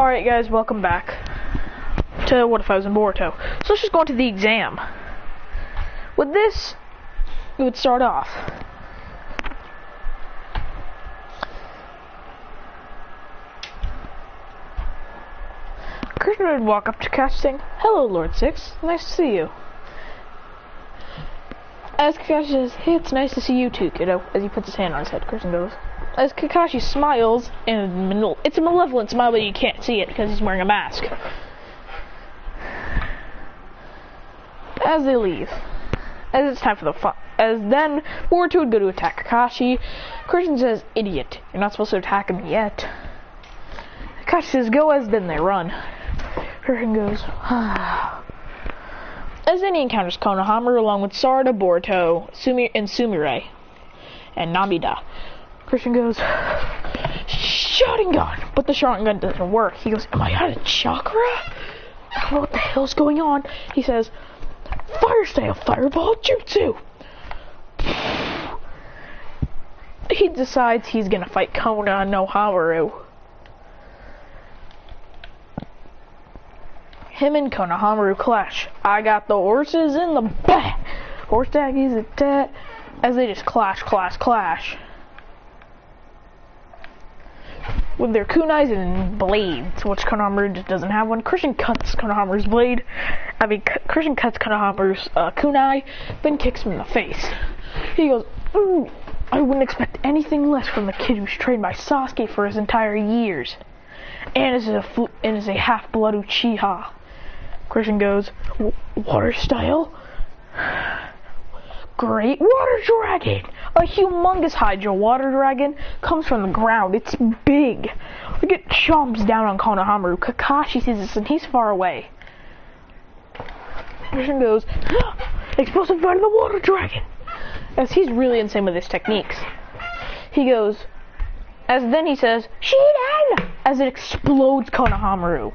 Alright guys, welcome back to What If I Was in Boruto. So let's just go into the exam. With this, we would start off. Krishna would walk up to Kakashi saying, "Hello, Lord Six. Nice to see you." As Kakashi says, "Hey, it's nice to see you too, kiddo," as he puts his hand on his head, Krishna goes. As Kakashi smiles, and it's a malevolent smile, but you can't see it because he's wearing a mask. As they leave, as it's time for the fun, as then Boruto would go to attack Kakashi, Krishna says, "Idiot, you're not supposed to attack him yet." Kakashi says, "Go," as then they run. Krishna goes, As then he encounters Konohamaru along with Sarada, Boruto, Sumire, and Namida. Christian goes, "Shotgun gun," but the shotgun doesn't work. He goes, "Am I out of chakra? I don't know what the hell's going on." He says, "Fire style fireball jutsu." He decides he's gonna fight Konohamaru. Him and Konohamaru clash. I got the horses in the back. Horse taggies at that. As they just clash. With their kunais and blades, which Konohamaru just doesn't have one. Christian cuts Konohamaru's blade. Christian cuts Konohamaru's kunai, then kicks him in the face. He goes, "Ooh, I wouldn't expect anything less from the kid who's trained by Sasuke for his entire years, and is a half-blood Uchiha." Christian goes, "Water style? Great water dragon! A humongous Hydra water dragon comes from the ground. It's big. Like it chomps down on Konohamaru. Kakashi sees this and he's far away. Christian goes, "Explosive bite of the water dragon!" As he's really insane with his techniques. He goes, as then he says, "Shiden!" as it explodes Konohamaru.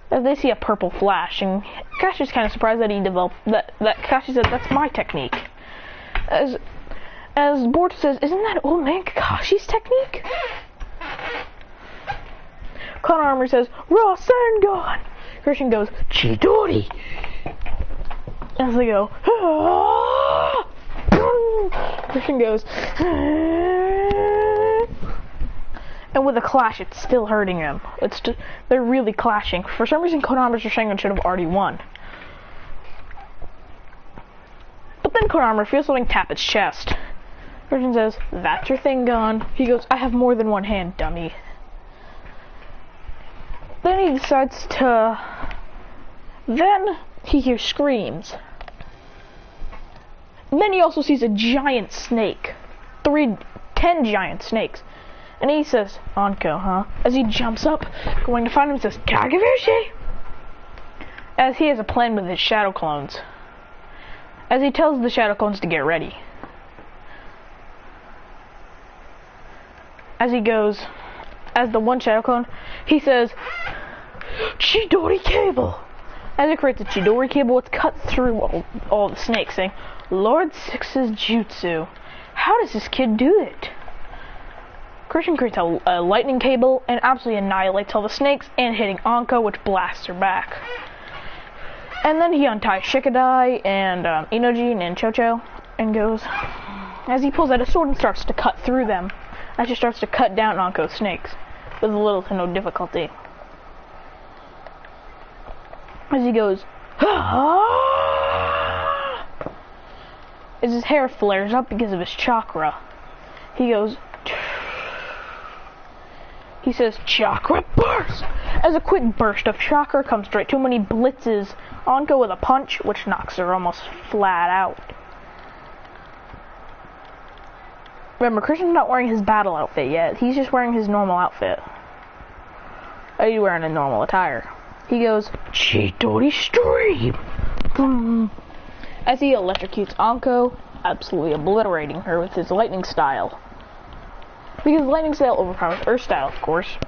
As they see a purple flash, and Kakashi's kind of surprised that he developed that Kakashi said, "That's my technique." As Boruto says, "Isn't that old man Kakashi's technique?" Konohamaru says, "Rasengan!" Christian goes, "Chidori!" As they go, "Ah!" Christian goes, and with a clash, it's still hurting him. They're really clashing. For some reason, Konohamaru's Rasengan should have already won. But then Konohamaru feels something tap its chest. Christian says, "That's your thing gone." He goes, "I have more than one hand, dummy." Then he decides to... Then he hears screams. Then he also sees a giant snake. 10 giant snakes. And he says, "Anko, huh?" As he jumps up, going to find him, says, "Kagebushi!" As he has a plan with his shadow clones. As he tells the shadow clones to get ready. As he goes, as the one shadow clone, he says, "Chidori cable!" As it creates a Chidori cable, it's cut through all the snakes, saying, "Lord Six's jutsu. How does this kid do it?" Christian creates a lightning cable and absolutely annihilates all the snakes and hitting Anko, which blasts her back. And then he unties Shikadai and Inoji and Chocho and goes, as he pulls out a sword and starts to cut through them, as he starts to cut down Anko's snakes with little to no difficulty. As he goes, as his hair flares up because of his chakra, he goes, he says, "Chakra burst!" As a quick burst of chakra comes straight to him when he blitzes Anko with a punch, which knocks her almost flat out. Remember, Christian's not wearing his battle outfit yet. He's just wearing his normal outfit. He's wearing a normal attire. He goes, "Chidori stream!" Boom. As he electrocutes Anko, absolutely obliterating her with his lightning style. Because lightning style overpowers earth style, of course.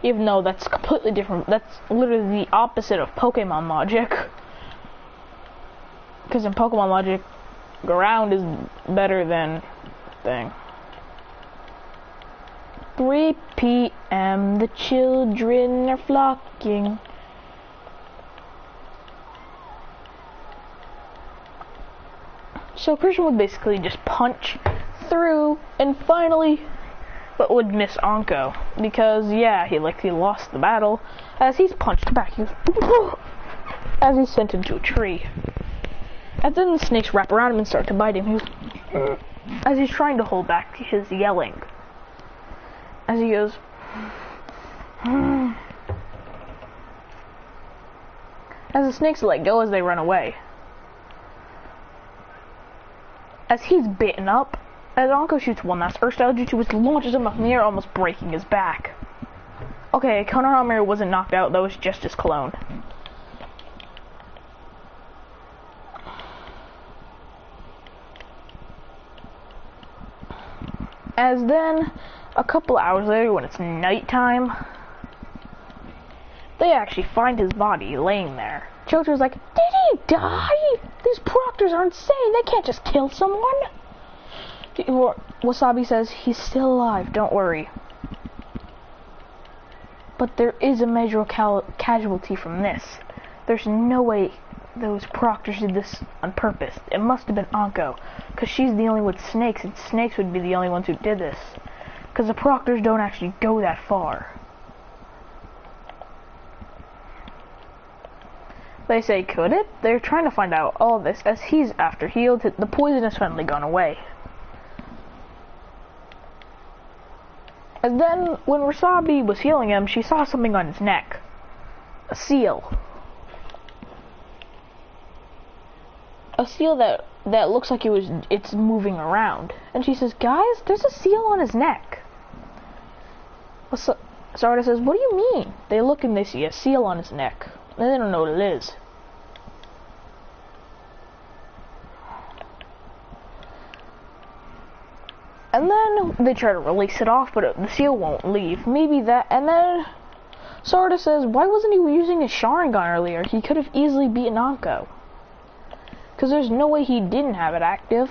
Even though that's completely different. That's literally the opposite of Pokemon logic. Because in Pokemon logic, ground is better than thing. 3 p.m. The children are flocking. So Christian would basically just punch through and finally, but would miss Anko because yeah, he lost the battle as he's punched back. He was as he's sent into a tree. And then the snakes wrap around him and start to bite him. He was, as he's trying to hold back his yelling. As he goes, as the snakes let go as they run away. As he's bitten up, as Anko shoots one last Earth Style Jutsu, which launches him up in the air, almost breaking his back. Okay, Konohamaru wasn't knocked out, that was just his clone. As then, a couple hours later, when it's nighttime, they actually find his body laying there. Chocho's like, did he die? These proctors are insane, they can't just kill someone. Wasabi says, he's still alive, don't worry. But there is a major casualty from this. There's no way those proctors did this on purpose. It must have been Anko, because she's the only one with snakes, and snakes would be the only ones who did this. Because the proctors don't actually go that far. They say, could it? They're trying to find out all this, as he's after healed, the poison has finally gone away. And then, when Wasabi was healing him, she saw something on his neck. A seal. A seal that looks like it's moving around. And she says, guys, there's a seal on his neck. Sarada says, what do you mean? They look and they see a seal on his neck. And they don't know what it is. And then they try to release it off, but the seal won't leave. Maybe that, and then Sarada says, why wasn't he using his Sharingan earlier? He could have easily beaten Anko. Because there's no way he didn't have it active.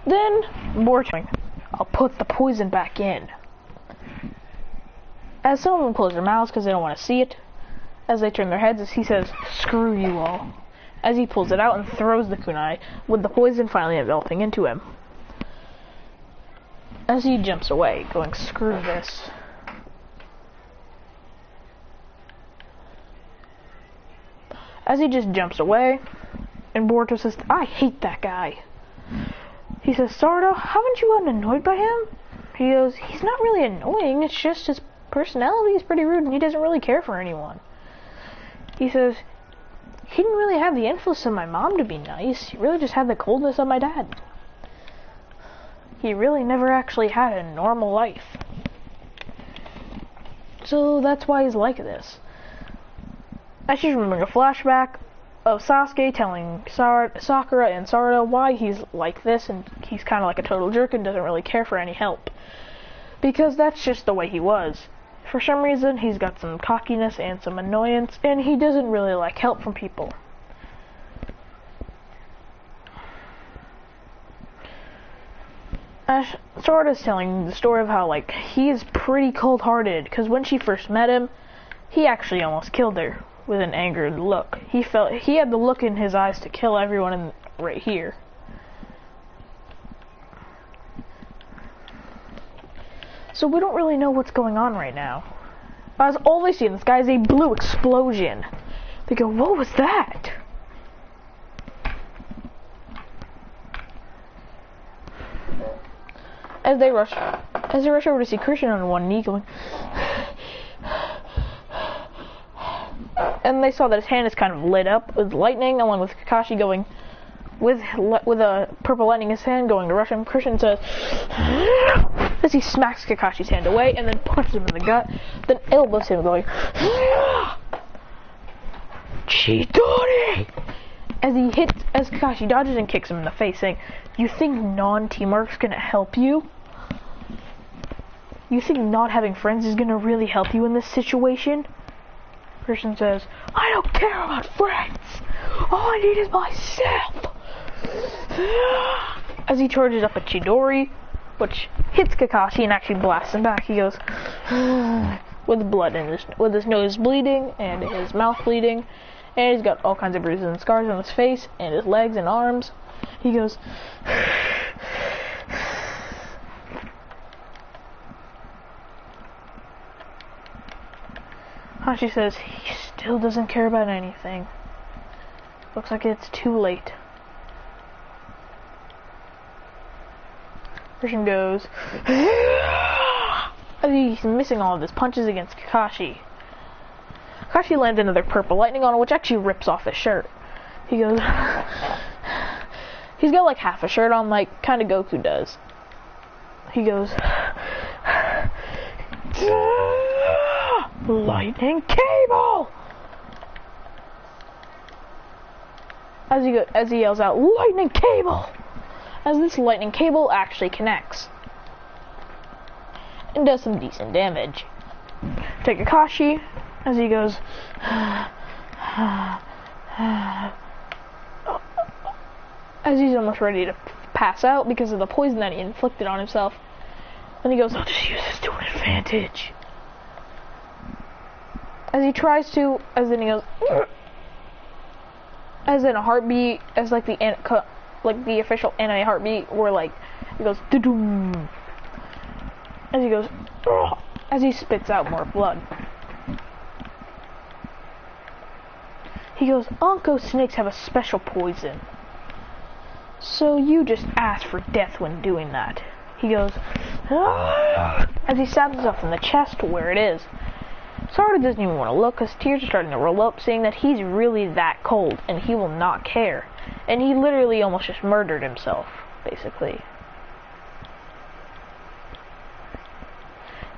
Then, Boruto, I'll put the poison back in. As some of them close their mouths because they don't want to see it, as they turn their heads, as he says, screw you all. As he pulls it out and throws the kunai, with the poison finally enveloping into him. As he jumps away, going, screw this. As he just jumps away, and Boruto says, I hate that guy. He says, Sarada, haven't you gotten annoyed by him? He goes, he's not really annoying, it's just his personality is pretty rude and he doesn't really care for anyone. He says, he didn't really have the influence of my mom to be nice, he really just had the coldness of my dad. He really never actually had a normal life. So that's why he's like this. I just remember a flashback of Sasuke telling Sakura and Sarada why he's like this, and he's kind of like a total jerk and doesn't really care for any help. Because that's just the way he was. For some reason, he's got some cockiness and some annoyance, and he doesn't really like help from people. Sarada's telling the story of how, like, he is pretty cold-hearted, because when she first met him, he actually almost killed her with an angered look. He had the look in his eyes to kill everyone right here. So we don't really know what's going on right now. As all they see in the sky is a blue explosion. They go, what was that? As they rush over to see Christian on one knee going, and they saw that his hand is kind of lit up with lightning, along with Kakashi going, with a purple lightning in his hand going to rush him. Christian says, as he smacks Kakashi's hand away and then punches him in the gut, then elbows him going, Chidori! As Kakashi dodges and kicks him in the face, saying, you think non-teamwork's gonna help you? You think not having friends is gonna really help you in this situation? Christian says, I don't care about friends! All I need is myself! As he charges up at Chidori, which hits Kakashi and actually blasts him back. He goes with blood in with his nose bleeding and his mouth bleeding, and he's got all kinds of bruises and scars on his face and his legs and arms. He goes. Hashi says he still doesn't care about anything. Looks like it's too late. Christian goes. He's missing all of his punches against Kakashi. Kakashi lands another purple lightning on him, which actually rips off his shirt. He goes. He's got like half a shirt on, like kind of Goku does. He goes. Lightning cable! As he yells out, lightning cable! As this lightning cable actually connects and does some decent damage. To Kakashi, as he goes, as he's almost ready to pass out because of the poison that he inflicted on himself, and he goes, I'll just use this to an advantage. As he tries to, as then he goes, as in a heartbeat, as like the official anime heartbeat, where like it goes, doo-doom. As he goes, as he spits out more blood. He goes, Onko snakes have a special poison, so you just ask for death when doing that. He goes, as he stabs himself in the chest where it is. Sarada doesn't even want to look because tears are starting to roll up, saying that he's really that cold and he will not care. And he literally almost just murdered himself, basically.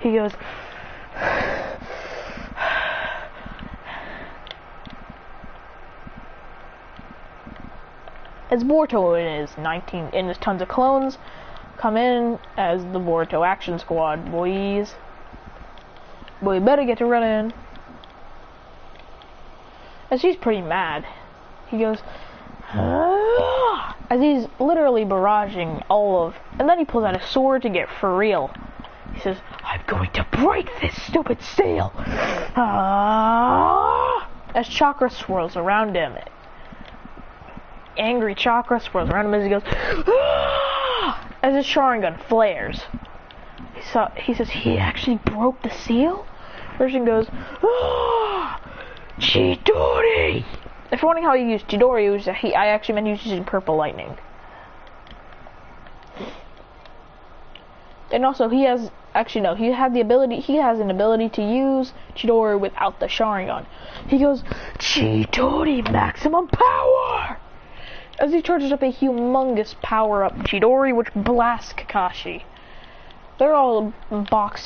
He goes, as Boruto and his tons of clones come in as the Boruto Action Squad, boys. Boy, better get to running. As he's pretty mad, he goes, as he's literally barraging all of, and then he pulls out a sword to get for real. He says, I'm going to break this stupid seal. As chakra swirls around him. Angry chakra swirls around him as he goes, as his Sharingan flares. He says, he actually broke the seal? Christian goes, Chidori! If you're wondering how he used Chidori, I actually meant he was using purple lightning. And also, he has an ability to use Chidori without the Sharingan. He goes, Chidori maximum power! As he charges up a humongous power-up Chidori, which blasts Kakashi. They're all boxed